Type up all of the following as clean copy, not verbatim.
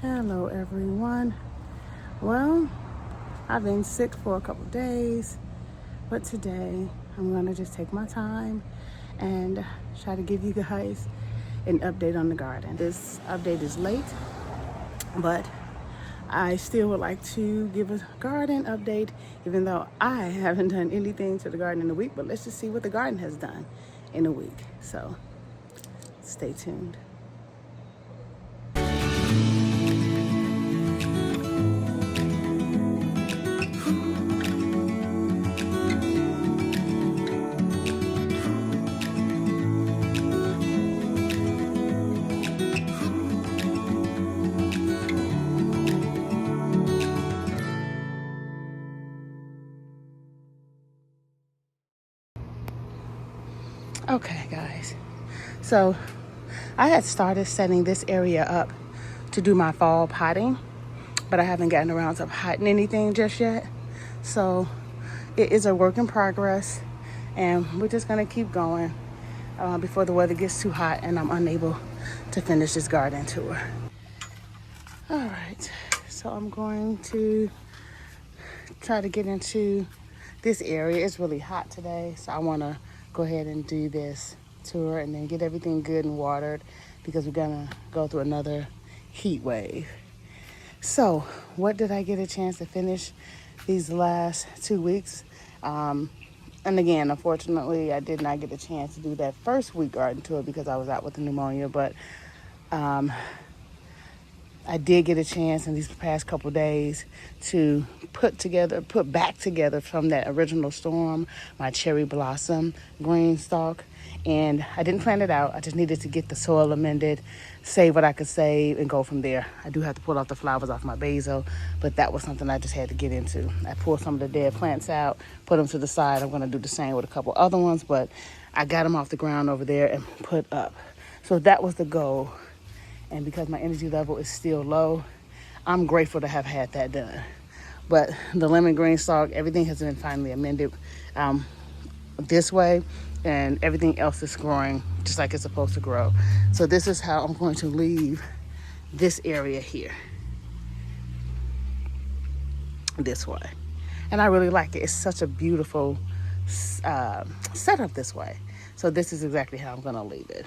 Hello everyone. Well, I've been sick for a couple days, but today I'm gonna just take my time and try to give you guys an update on the garden. This update is late, but I still would like to give a garden update, even though I haven't done anything to the garden in a week. But let's just see what the garden has done in a week. So stay tuned. Okay, guys. So I had started setting this area up to do my fall potting, but I haven't gotten around to potting anything just yet. So it is a work in progress, and we're just gonna keep going before the weather gets too hot and I'm unable to finish this garden tour. All right, so I'm going to try to get into this area. It's really hot today, so I want to go ahead and do this tour and then get everything good and watered, because we're gonna go through another heat wave. So what did I get a chance to finish these last 2 weeks? And again, unfortunately, I did not get a chance to do that first week garden tour because I was out with the pneumonia, but I did get a chance in these past couple days to put back together from that original storm, my cherry blossom green stalk. And I didn't plant it out. I just needed to get the soil amended, save what I could save, and go from there. I do have to pull off the flowers off my basil, but that was something I just had to get into. I pulled some of the dead plants out, put them to the side. I'm going to do the same with a couple other ones, but I got them off the ground over there and put up. So that was the goal. And because my energy level is still low, I'm grateful to have had that done. But the lemon green stalk, everything has been finally amended this way, and everything else is growing just like it's supposed to grow. So this is how I'm going to leave this area here, this way. And I really like it. It's such a beautiful setup this way. So this is exactly how I'm going to leave it.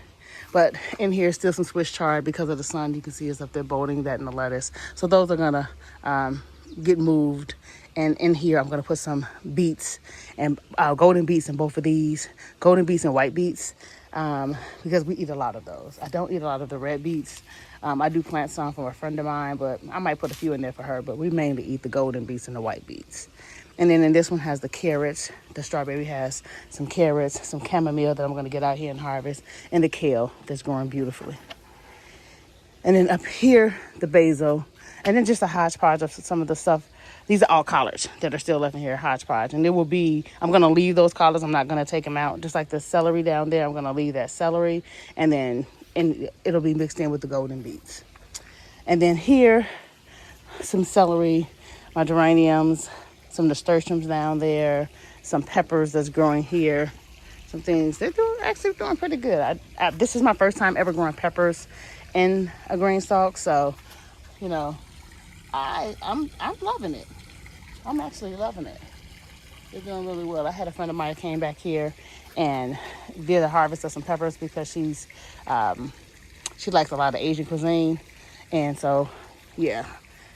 But in here, still some Swiss chard because of the sun. You can see it's up there boating, that and the lettuce. So those are gonna get moved. And in here, I'm gonna put some beets and golden beets in both of these, golden beets and white beets, because we eat a lot of those. I don't eat a lot of the red beets. I do plant some from a friend of mine, but I might put a few in there for her. But we mainly eat the golden beets and the white beets. And then in this one has the carrots. The strawberry has some carrots, some chamomile that I'm going to get out here and harvest, and the kale that's growing beautifully. And then up here, the basil, and then just a hodgepodge of some of the stuff. These are all collards that are still left in here, hodgepodge. And there will be, I'm going to leave those collards. I'm not going to take them out. Just like the celery down there, I'm going to leave that celery, and then it'll be mixed in with the golden beets. And then here, some celery, my geraniums, some nasturtiums down there, some peppers that's growing here, some things. They're actually doing pretty good. This is my first time ever growing peppers in a green stalk, so you know, I'm loving it. I'm actually loving it. They're doing really well. I had a friend of mine who came back here and did a harvest of some peppers because she likes a lot of Asian cuisine, and so yeah.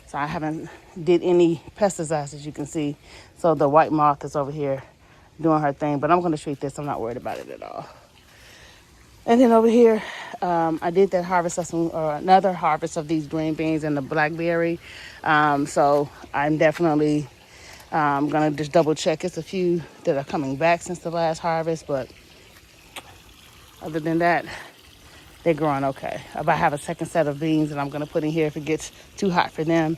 So I haven't did any pesticides, as you can see. So the white moth is over here doing her thing, but I'm going to treat this. I'm not worried about it at all. And then over here, I did that harvest of another harvest of these green beans and the blackberry. So I'm definitely going to just double check. It's a few that are coming back since the last harvest, but other than that, they're growing okay. I have a second set of beans that I'm going to put in here if it gets too hot for them.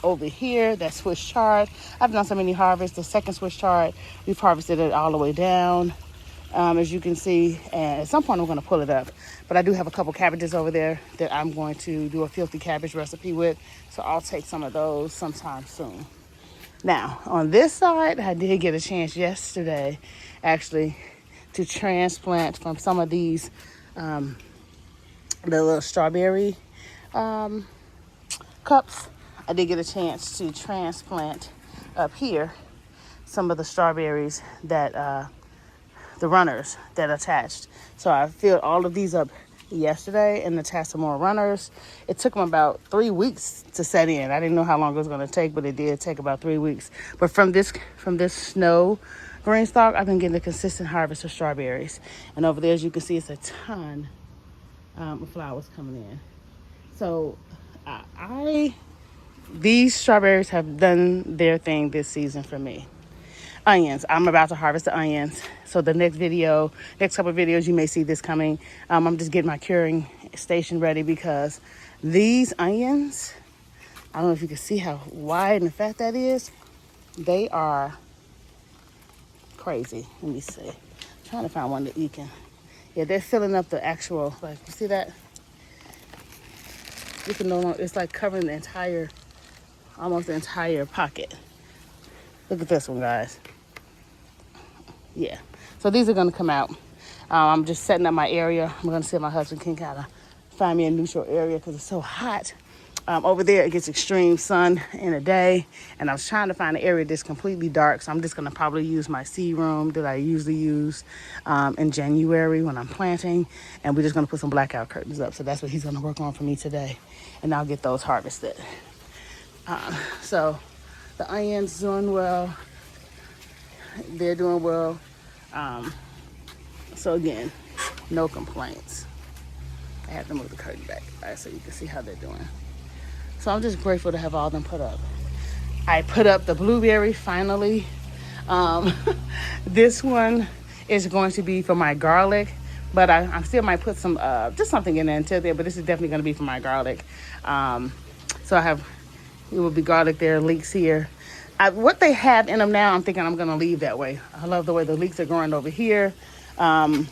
Over here, that Swiss chard, I've done so many harvests. The second Swiss chard, we've harvested it all the way down, as you can see. And at some point, I'm going to pull it up. But I do have a couple cabbages over there that I'm going to do a filthy cabbage recipe with. So I'll take some of those sometime soon. Now, on this side, I did get a chance yesterday, actually, to transplant from some of these the little strawberry cups, I did get a chance to transplant up here some of the strawberries that the runners that attached. So I filled all of these up yesterday and attached some more runners. It took them about 3 weeks to set in. I didn't know how long it was going to take, but it did take about 3 weeks. But from this snow green stalk, I've been getting a consistent harvest of strawberries. And over there, as you can see, it's a ton of flowers coming in. So these strawberries have done their thing this season for me. Onions. I'm about to harvest the onions. So the next couple of videos, you may see this coming. I'm just getting my curing station ready because these onions, I don't know if you can see how wide and fat that is. They are crazy. Let me see. I'm trying to find one that you can. Yeah, they're filling up the actual, like, you see that? You can no longer, it's like covering almost the entire pocket. Look at this one, guys. Yeah, so these are going to come out. I'm just setting up my area. I'm going to see if my husband can kind of find me a neutral area because it's so hot. Over there, it gets extreme sun in a day, and I was trying to find an area that's completely dark, so I'm just going to probably use my seed room that I usually use in January when I'm planting, and we're just going to put some blackout curtains up. So that's what he's going to work on for me today, and I'll get those harvested. So the onions doing well. They're doing well. So again, no complaints. I have to move the curtain back, right, so you can see how they're doing. So I'm just grateful to have all them put up. I put up the blueberry finally. This one is going to be for my garlic, but I still might put some just something in there until there. But this is definitely going to be for my garlic. So it will be garlic there, leeks here. What they have in them now, I'm thinking I'm going to leave that way. I love the way the leeks are growing over here. Going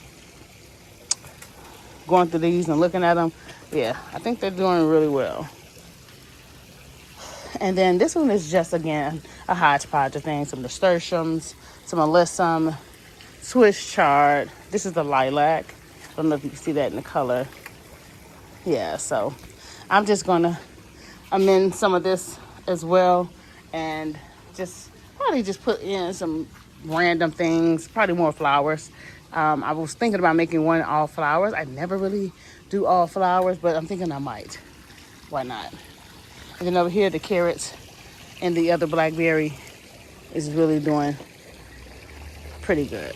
through these and looking at them. Yeah, I think they're doing really well. And then this one is just, again, a hodgepodge of things. Some nasturtiums, some alyssum, Swiss chard. This is the lilac. I don't know if you can see that in the color. Yeah, so I'm just going to amend some of this as well. And probably just put in some random things, probably more flowers. I was thinking about making one all flowers. I never really do all flowers, but I'm thinking I might. Why not? And then over here, the carrots and the other blackberry is really doing pretty good.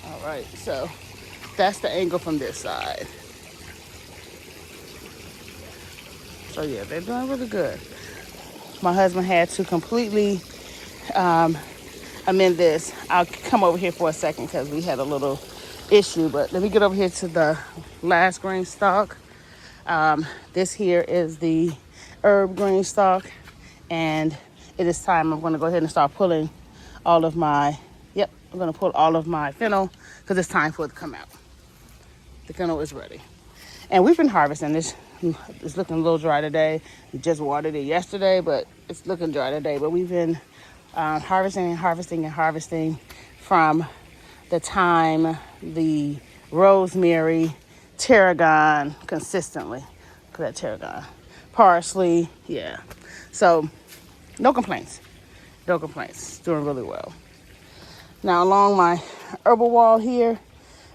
All right, so that's the angle from this side. So yeah, they're doing really good. My husband had to completely amend this. I'll come over here for a second because we had a little issue, but let me get over here to the last green stalk. This here is the herb green stalk, and it is time. I'm going to go ahead and start pulling all of my, I'm going to pull all of my fennel because it's time for it to come out. The fennel is ready. And we've been harvesting this. It's looking a little dry today. We just watered it yesterday, but it's looking dry today. But we've been harvesting from the thyme, the rosemary, tarragon consistently. Look at that tarragon. Parsley, yeah. So no complaints. No complaints. Doing really well. Now along my herbal wall here,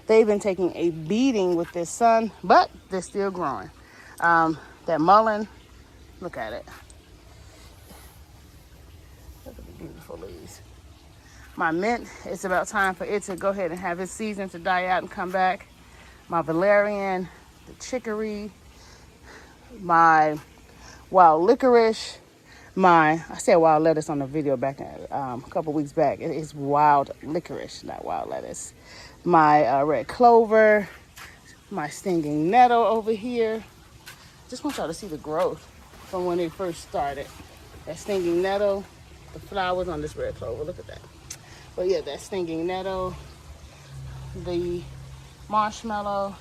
they've been taking a beating with this sun, but they're still growing. That mullein, look at it. Look at the beautiful leaves. My mint, it's about time for it to go ahead and have its season to die out and come back. My valerian, the chicory, my wild licorice, I said wild lettuce on the video back a couple weeks back. It is wild licorice, not wild lettuce. My red clover, my stinging nettle over here. Just want y'all to see the growth from when it first started. That stinging nettle, the flowers on this red clover, look at that. But yeah, that stinging nettle, the marshmallow.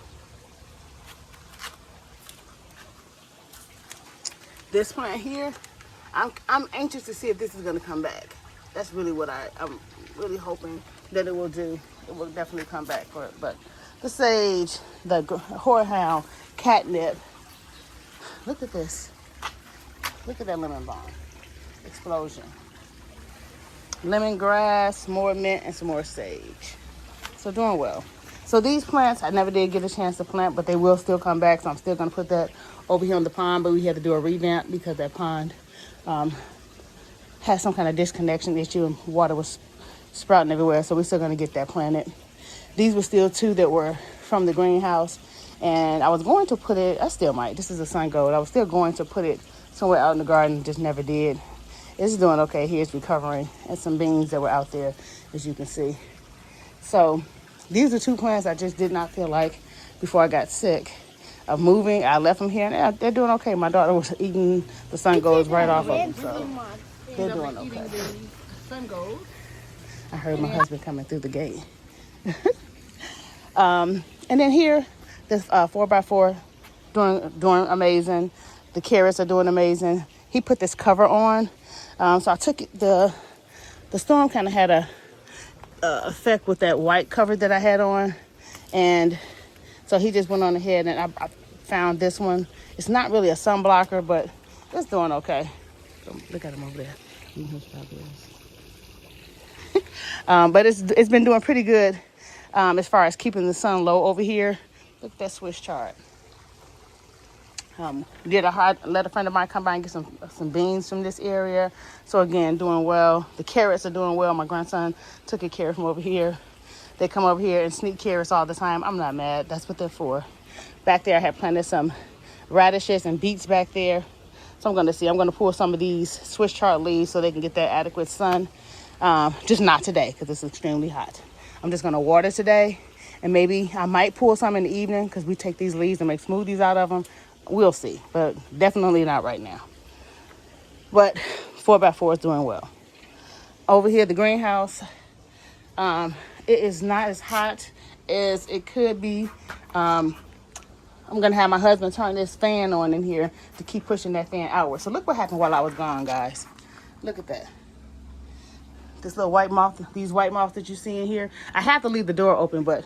This plant here, I'm anxious to see if this is gonna come back. That's really what I'm really hoping that it will do. It will definitely come back for it. But the sage, the horehound, catnip, look at this. Look at that lemon balm. Explosion. Lemongrass, more mint, and some more sage. So doing well. So these plants, I never did get a chance to plant, but they will still come back. So I'm still going to put that over here on the pond, but we had to do a revamp because that pond had some kind of disconnection issue and water was sprouting everywhere. So we're still going to get that planted. These were still 2 that were from the greenhouse. And I was going to put it, I still might. This is a sun gold. I was still going to put it somewhere out in the garden, just never did. It's doing okay. Here's recovering. And some beans that were out there, as you can see. So these are 2 plants I just did not feel like before I got sick of moving. I left them here and they're doing okay. My daughter was eating the sun golds right off of them. So they're doing okay. Sun gold. I heard my husband coming through the gate. And then here, this 4x4 doing amazing. The carrots are doing amazing. He put this cover on. So I took it, the storm kind of had a effect with that white cover that I had on. And so he just went on ahead and I found this one. It's not really a sun blocker, but it's doing okay. So look at him over there. But it's been doing pretty good as far as keeping the sun low over here. Look at that Swiss chard. Let a friend of mine come by and get some beans from this area. So again, doing well. The carrots are doing well. My grandson took a carrot from over here. They come over here and sneak carrots all the time. I'm not mad. That's what they're for. Back there, I have planted some radishes and beets back there. So I'm going to see. I'm going to pull some of these Swiss chard leaves so they can get that adequate sun. Just not today because it's extremely hot. I'm just going to water today. And maybe I might pull some in the evening because we take these leaves and make smoothies out of them. We'll see, but definitely not right now. But 4x4 is doing well. Over here, the greenhouse, it is not as hot as it could be. I'm going to have my husband turn this fan on in here to keep pushing that fan outward. So look what happened while I was gone, guys. Look at that. This little white moth, these white moths that you see in here. I have to leave the door open, but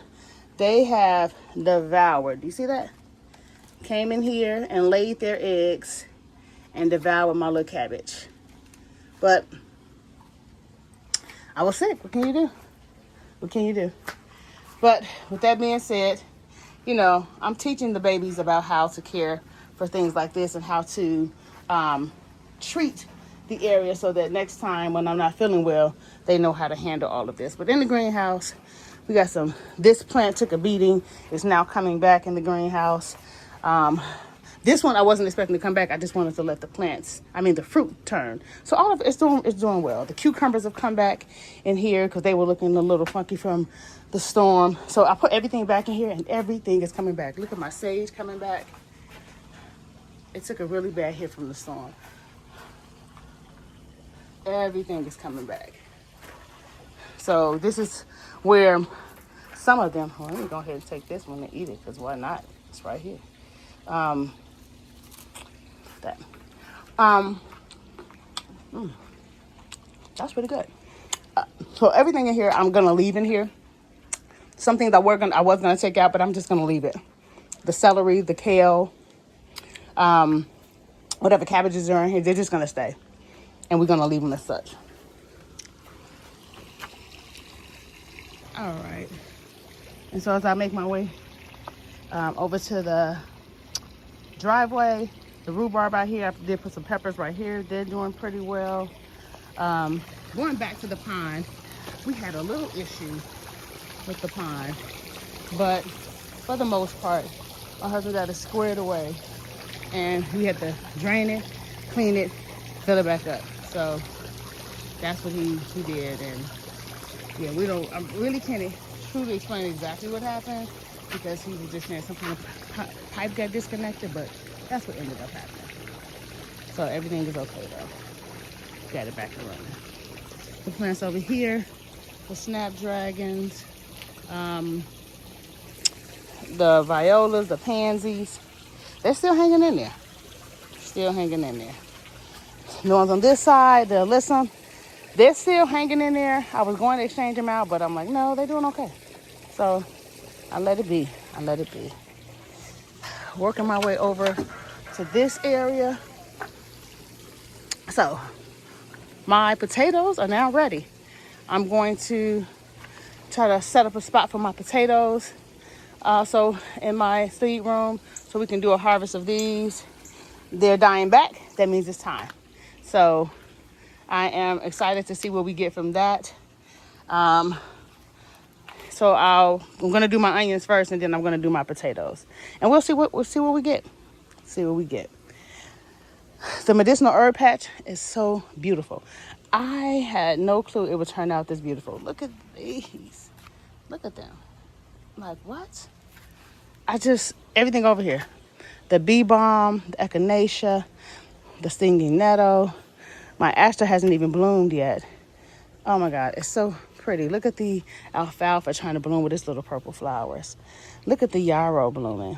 they have devoured. Do you see that? Came in here and laid their eggs and devoured my little cabbage. But I was sick. What can you do? What can you do? But with that being said, you know, I'm teaching the babies about how to care for things like this and how to treat the area so that next time when I'm not feeling well, they know how to handle all of this. But in the greenhouse, we got this plant took a beating. It's now coming back in the greenhouse. This one I wasn't expecting to come back. I just wanted to let the fruit turn. So all of it's doing well. The cucumbers have come back in here because they were looking a little funky from the storm. So I put everything back in here and everything is coming back. Look at my sage coming back. It took a really bad hit from the storm. Everything is coming back. So this is where some of them, let me go ahead and take this one and eat it because why not? It's right here. That's pretty good. So everything in here, I'm gonna leave in here. Some things I was gonna take out, but I'm just gonna leave it. The celery, the kale, whatever cabbages are in here, they're just gonna stay, and we're gonna leave them as such. All right. And so as I make my way over to the driveway, the rhubarb out here, I did put some peppers right here. They're doing pretty well. Going back to the pond, we had a little issue with the pond, but for the most part, my husband got it squared away, and we had to drain it, clean it, fill it back up. So that's what he did, and yeah, I really can't truly explain exactly what happened because he was just saying some kind of pipe got disconnected, but that's what ended up happening. So everything is okay though. Got it back and running. The plants over here, the snapdragons, the violas, the pansies, they're still hanging in there. Still hanging in there. The ones on this side, the alyssum, they're still hanging in there. I was going to exchange them out, but I'm like, no, they're doing okay. So I let it be. Working my way over to this area. So my potatoes are now ready. I'm going to try to set up a spot for my potatoes also in my seed room so we can do a harvest of these. They're dying back. That means it's time. So I am excited to see what we get from that. So I'm gonna do my onions first, and then I'm gonna do my potatoes, and we'll see what we get. See what we get. The medicinal herb patch is so beautiful. I had no clue it would turn out this beautiful. Look at these. Look at them. Like what? Everything over here. The bee balm, the echinacea, the stinging nettle. My aster hasn't even bloomed yet. Oh my God, it's so pretty. Look at the alfalfa trying to bloom with its little purple flowers. Look at the yarrow blooming.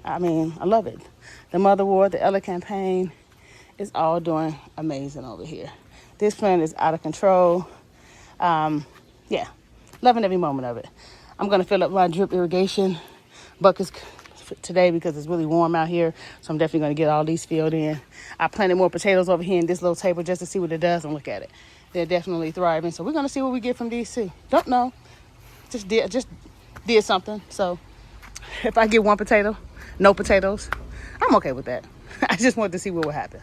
I mean, I love it. The motherwort, the elecampane is all doing amazing over here. This plant is out of control. Yeah, loving every moment of it. I'm gonna fill up my drip irrigation buckets today because it's really warm out here. So I'm definitely gonna get all these filled in. I planted more potatoes over here in this little table just to see what it does, and look at it. They're definitely thriving. So we're gonna see what we get from these too. Don't know. Just did something. So if I get one potato, no potatoes, I'm okay with that. I just wanted to see what would happen.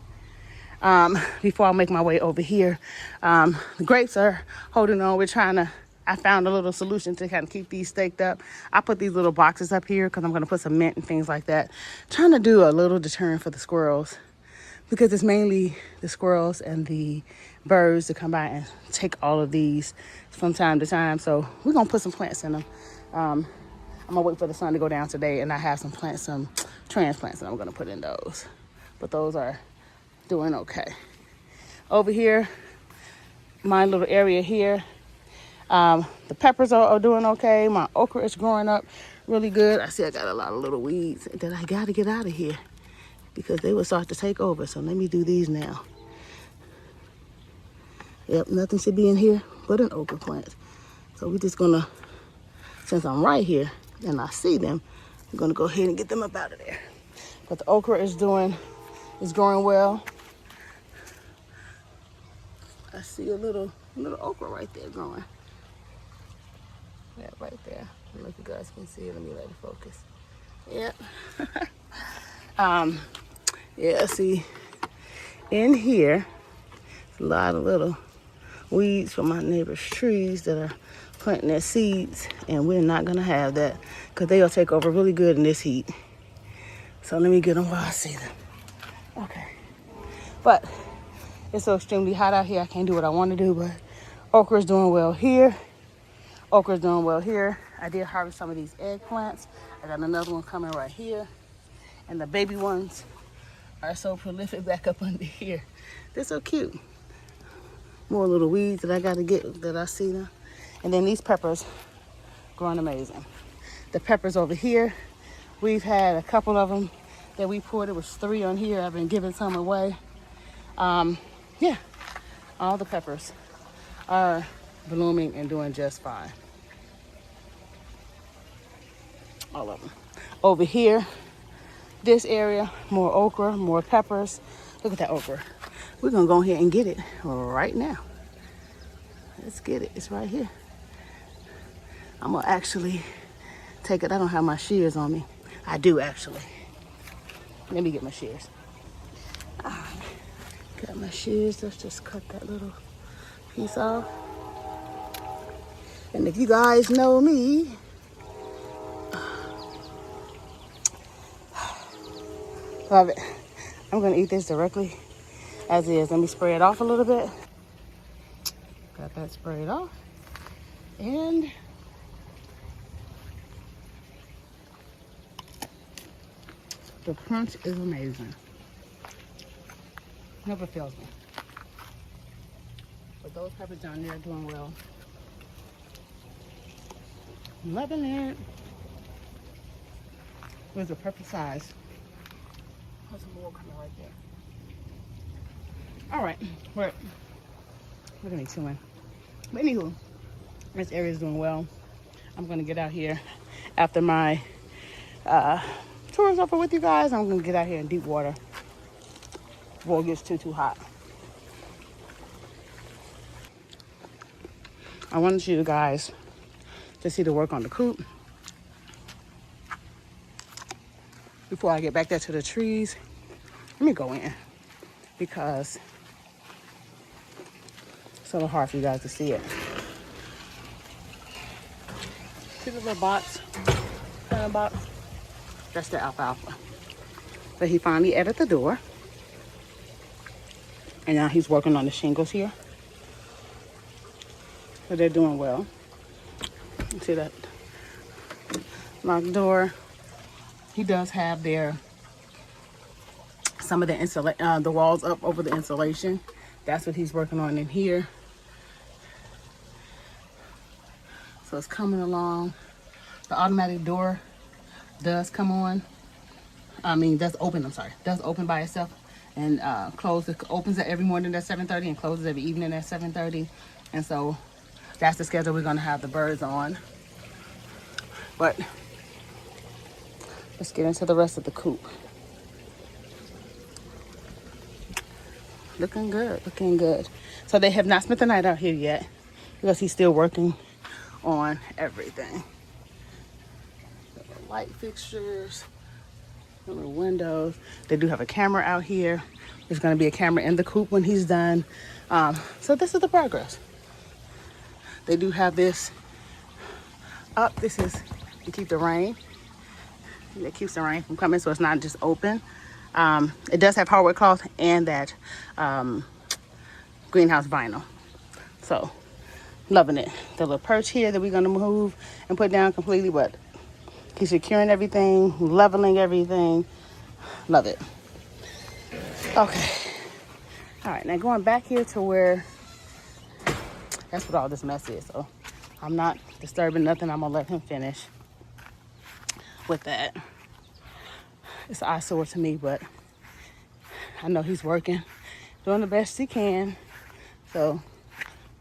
Before I make my way over here, the grapes are holding on. I found a little solution to kind of keep these staked up. I put these little boxes up here because I'm going to put some mint and things like that. Trying to do a little deterrent for the squirrels, because it's mainly the squirrels and the birds that come by and take all of these from time to time. So we're going to put some plants in them. I'm going to wait for the sun to go down today, and I have some transplants that I'm going to put in those. But those are doing okay. Over here, my little area here, the peppers are doing okay. My okra is growing up really good. I see I got a lot of little weeds that I got to get out of here because they will start to take over. So let me do these now. Yep, nothing should be in here but an okra plant. So we're just gonna, since I'm right here and I see them, I'm gonna go ahead and get them up out of there. But the okra is growing well. I see a little okra right there growing. Yeah, right there. I don't know if you guys can see it. Let me let it focus. Yep. Yeah, see, in here, a lot of little weeds from my neighbor's trees that are planting their seeds, and we're not gonna have that because they'll take over really good in this heat. So let me get them while I see them. Okay. But it's so extremely hot out here, I can't do what I want to do, but okra is doing well here. Okra is doing well here. I did harvest some of these eggplants. I got another one coming right here. And the baby ones are so prolific back up under here. They're so cute. More little weeds that I got to get that I see them. And then these peppers growing amazing. The peppers over here, we've had a couple of them that we poured. It was 3 on here. I've been giving some away. Yeah, all the peppers are blooming and doing just fine. All of them. Over here, this area, more okra, more peppers. Look at that okra. We're gonna go ahead and get it right now. Let's get it. It's right here. I'm gonna actually take it. I don't have my shears on me. I do actually. Let me get my shears. Got my shears. Let's just cut that little piece off. And if you guys know me, love it. I'm gonna eat this directly as is. Let me spray it off a little bit. Got that sprayed off. And the crunch is amazing. Never fails me. But those peppers down there are doing well. Loving it. It was the perfect size. There's some more coming right there. All right, we're gonna need 2 in. But anywho, this area is doing well. I'm gonna get out here after my tour is over with, you guys. I'm gonna get out here in deep water before it gets too hot. I wanted you guys to see the work on the coop before I get back there to the trees. Let me go in because it's a little hard for you guys to see it. See the little box? Box? That's the alfalfa. But he finally added the door. And now he's working on the shingles here. So they're doing well. You see that locked door? He does have some of the walls up over the insulation. That's what he's working on in here. So it's coming along. The automatic door does come on. Does open, does open by itself and close. It opens every morning at 7:30 and closes every evening at 7:30. And so that's the schedule we're gonna have the birds on. But let's get into the rest of the coop. Looking good, looking good. So they have not spent the night out here yet because he's still working on everything. The light fixtures, the little windows. They do have a camera out here. There's gonna be a camera in the coop when he's done. So this is the progress. They do have this up. This is to keep the rain. It keeps the rain from coming, so it's not just open. It does have hardwood cloth and that greenhouse vinyl. So, loving it. The little perch here that we're gonna move and put down completely, but he's securing everything, leveling everything. Love it. Okay. All right, now going back here to where, that's what all this mess is. So, I'm not disturbing nothing. I'm gonna let him finish with that. It's an eyesore to me, but I know he's working, doing the best he can. So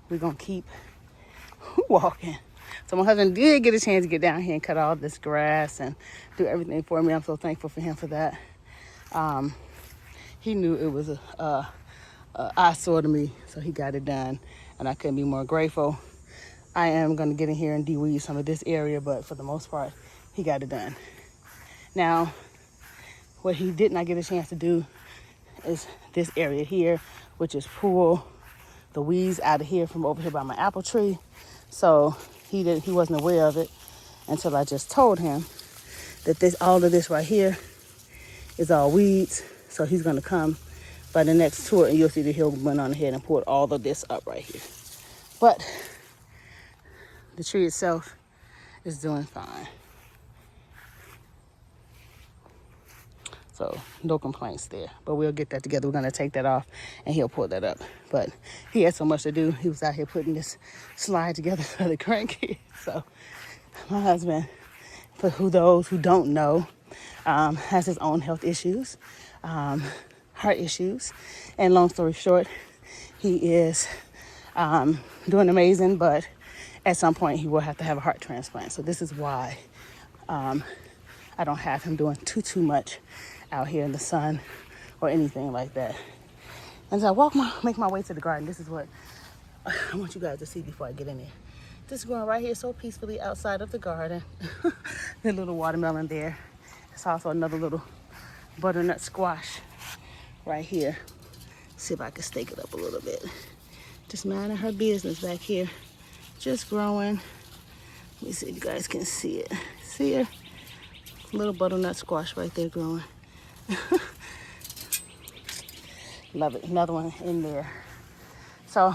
we're gonna keep walking. So my husband did get a chance to get down here and cut all this grass and do everything for me. I'm so thankful for him for that. He knew it was a eyesore to me, so he got it done, and I couldn't be more grateful. I am gonna get in here and de-weed some of this area, but for the most part, he got it done. Now, what he did not get a chance to do is this area here, which is pull the weeds out of here from over here by my apple tree. So he wasn't aware of it until I just told him that all of this right here is all weeds. So he's gonna come by the next tour and you'll see that he'll went on ahead and pulled all of this up right here. But the tree itself is doing fine. So no complaints there, but we'll get that together. We're gonna take that off and he'll pull that up. But he had so much to do. He was out here putting this slide together for the grandkids. So my husband, for those who don't know, has his own health issues, heart issues. And long story short, he is doing amazing, but at some point he will have to have a heart transplant. So this is why I don't have him doing too much out here in the sun or anything like that. And as I make my way to the garden, this is what I want you guys to see before I get in there. Just growing right here so peacefully outside of the garden. The little watermelon there. It's also another little butternut squash right here. See if I can stake it up a little bit. Just minding her business back here. Just growing. Let me see if you guys can see it. See her? Little butternut squash right there growing. Love it. Another one in there. So,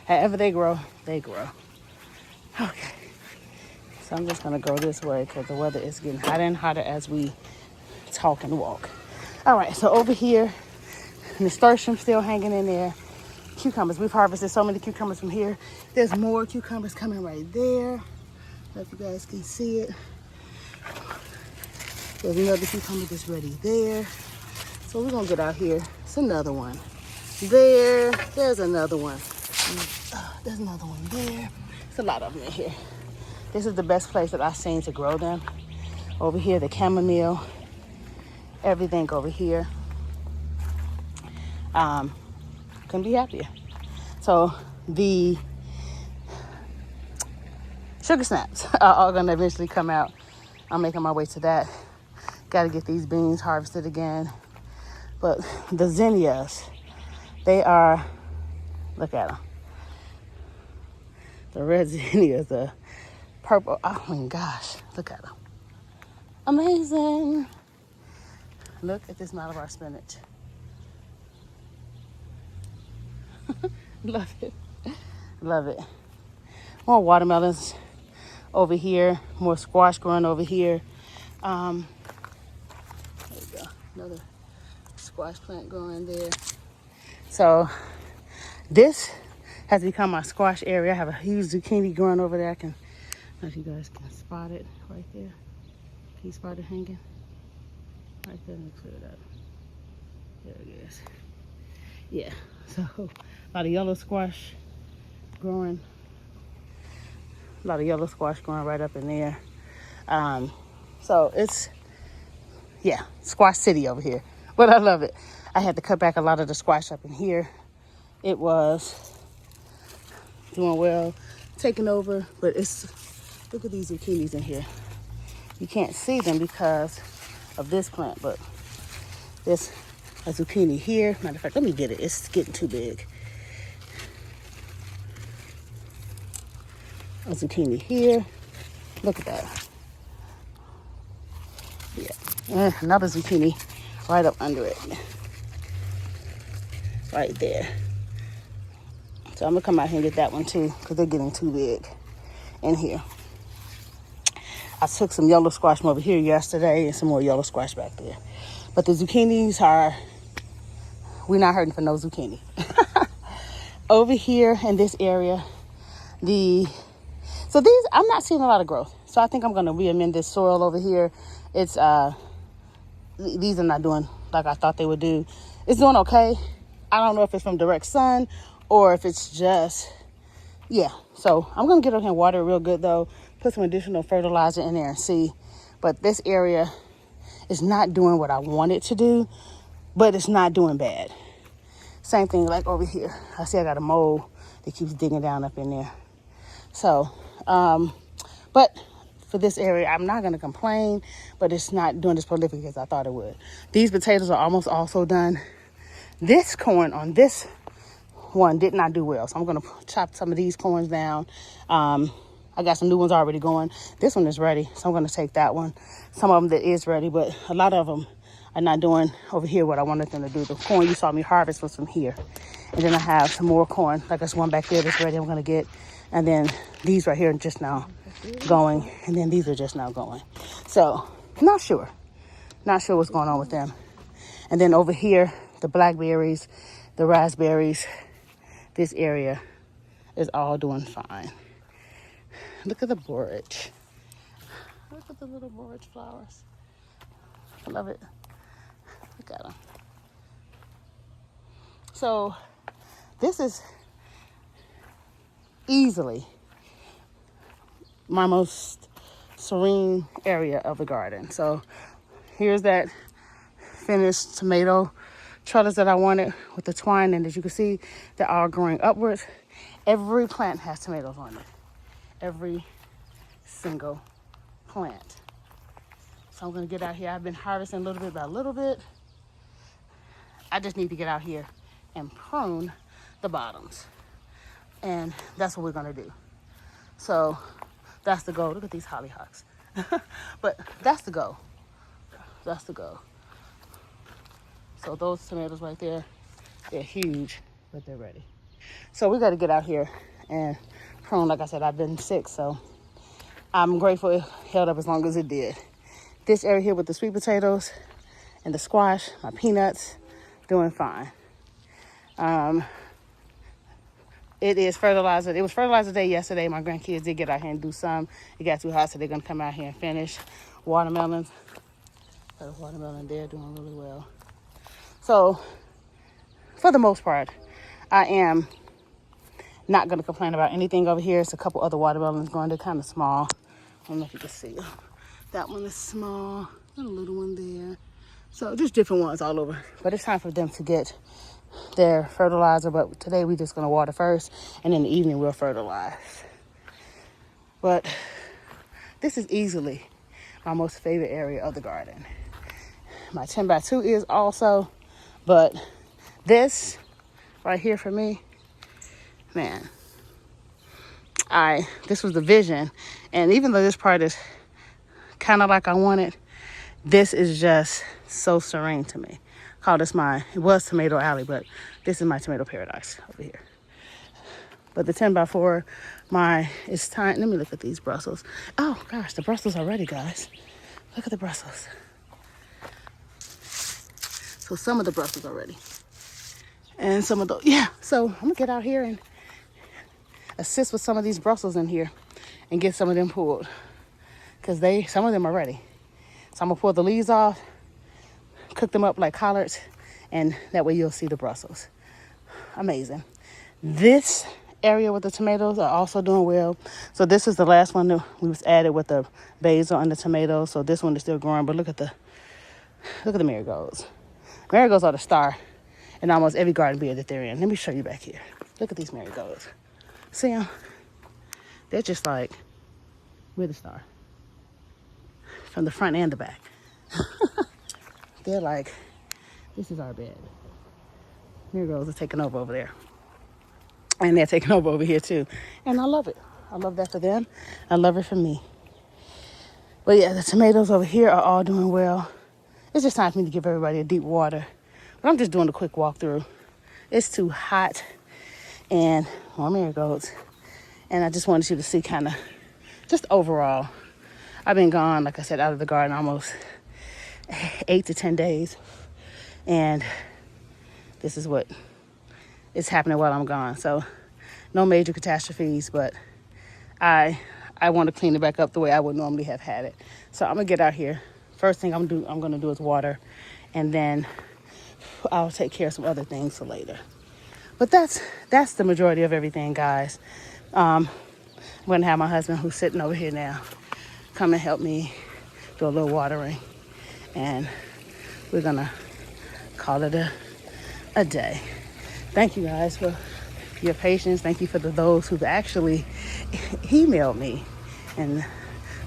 however they grow, they grow. Okay. So I'm just going to go this way because the weather is getting hotter and hotter as we talk and walk. All right. So over here, nasturtium still hanging in there. Cucumbers. We've harvested so many cucumbers from here. There's more cucumbers coming right there. If you guys can see it. There's another cucumber that's ready there. So we're gonna get out here. It's another one. There's another one. There's another one there. There's a lot of them in here. This is the best place that I've seen to grow them. Over here, the chamomile everything over here. Couldn't be happier. So the sugar snaps are all gonna eventually come out. I'm making my way to that. Got to get these beans harvested again. But the zinnias, they are, look at them. The red zinnias, the purple, oh my gosh, look at them. Amazing. Look at this Malabar spinach. Love it. Love it. More watermelons over here. More squash growing over here. There you go. Another squash plant growing there. So this has become my squash area. I have a huge zucchini growing over there. I don't know if you guys can spot it right there. Can you spot it hanging? Right there, let me clear it up. There it is. Yeah, so a lot of yellow squash growing. A lot of yellow squash growing right up in there. So it's, yeah, squash city over here. But I love it. I had to cut back a lot of the squash up in here. It was doing well, taking over, but it's, look at these zucchinis in here. You can't see them because of this plant, but there's a zucchini here. Matter of fact, let me get it. It's getting too big. A zucchini here. Look at that. Yeah. And another zucchini right up under it. Right there. So I'm going to come out here and get that one too because they're getting too big in here. I took some yellow squash from over here yesterday and some more yellow squash back there. But the zucchinis are, we're not hurting for no zucchini. Over here in this area, so these, I'm not seeing a lot of growth. So I think I'm going to re-amend this soil over here. It's, these are not doing like I thought they would do. It's doing okay. I don't know if it's from direct sun or if it's just, yeah. So I'm going to get over here and water it real good though. Put some additional fertilizer in there and see. But this area is not doing what I want it to do, but it's not doing bad. Same thing like over here. I see I got a mole that keeps digging down up in there. So, but for this area, I'm not going to complain, but it's not doing as prolific as I thought it would. These potatoes are almost also done. This corn on this one did not do well, so I'm going to chop some of these corns down. I got some new ones already going. This one is ready, so I'm going to take that one. Some of them that is ready, but a lot of them are not doing over here what I wanted them to do. The corn you saw me harvest was from here. And then I have some more corn, like this one back there that's ready I'm going to get. And then these right here are just now going. And then these are just now going. So, not sure. Not sure what's going on with them. And then over here, the blackberries, the raspberries, this area is all doing fine. Look at the borage. Look at the little borage flowers. I love it. Look at them. So this is easily my most serene area of the garden. So here's that finished tomato trellis that I wanted with the twine, and as you can see, they're all growing upwards. Every plant has tomatoes on it. Every single plant. So I'm going to get out here. I've been harvesting a little bit by little bit. I just need to get out here and prune the bottoms. And that's what we're going to do. So that's the goal. Look at these hollyhocks. But that's the goal. That's the goal. So those tomatoes right there, they're huge, but they're ready. So we got to get out here and prune. Like I said, I've been sick, so I'm grateful it held up as long as it did. This area here with the sweet potatoes and the squash, my peanuts, doing fine. It is fertilizer. It was fertilizer day yesterday. My grandkids did get out here and do some. It got too hot, so they're going to come out here and finish. Watermelons. Got a watermelon there doing really well. So, for the most part, I am not going to complain about anything over here. It's a couple other watermelons growing. They're kind of small. I don't know if you can see. That one is small. Got a little one there. So just different ones all over. But it's time for them to get their fertilizer. But today we're just going to water first, and in the evening we'll fertilize. But this is easily my most favorite area of the garden. My 10x2 is also, but this right here for me, man, this was the vision. And even though this part is kind of like I wanted, this is just so serene to me. Call this it was Tomato Alley, but this is my tomato paradise over here. But the 10x4, it's time. Let me look at these Brussels. Oh gosh, the Brussels are ready, guys. Look at the Brussels. So some of the Brussels are ready. And some of those, yeah. So I'm gonna get out here and assist with some of these Brussels in here and get some of them pulled. Because some of them are ready. So I'm gonna pull the leaves off, cook them up like collards, and that way you'll see the Brussels. Amazing. This area with the tomatoes are also doing well. So this is the last one that we was added with the basil and the tomatoes. So this one is still growing, but look at the marigolds. Marigolds are the star in almost every garden bed that they're in. Let me show you back here. Look at these marigolds. See them? They're just like, we're the star. From the front and the back. They're like, this is our bed. Marigolds are taking over there. And they're taking over here too. And I love it. I love that for them. I love it for me. But yeah, the tomatoes over here are all doing well. It's just time for me to give everybody a deep water. But I'm just doing a quick walkthrough. It's too hot. And more marigolds. And I just wanted you to see kind of just overall. I've been gone, like I said, out of the garden almost 8 to 10 days. And this is what is happening while I'm gone. So no major catastrophes, but I want to clean it back up the way I would normally have had it. So I'm gonna get out here. First thing I'm gonna do is water, and then I'll take care of some other things for later. But that's the majority of everything, guys. I'm gonna have my husband, who's sitting over here now, come and help me do a little watering, and we're gonna call it a day. Thank you guys for your patience. Thank you for those who've actually emailed me and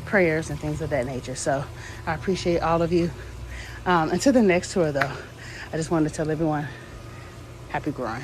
prayers and things of that nature. So I appreciate all of you. Until the next tour though, I just wanted to tell everyone happy growing.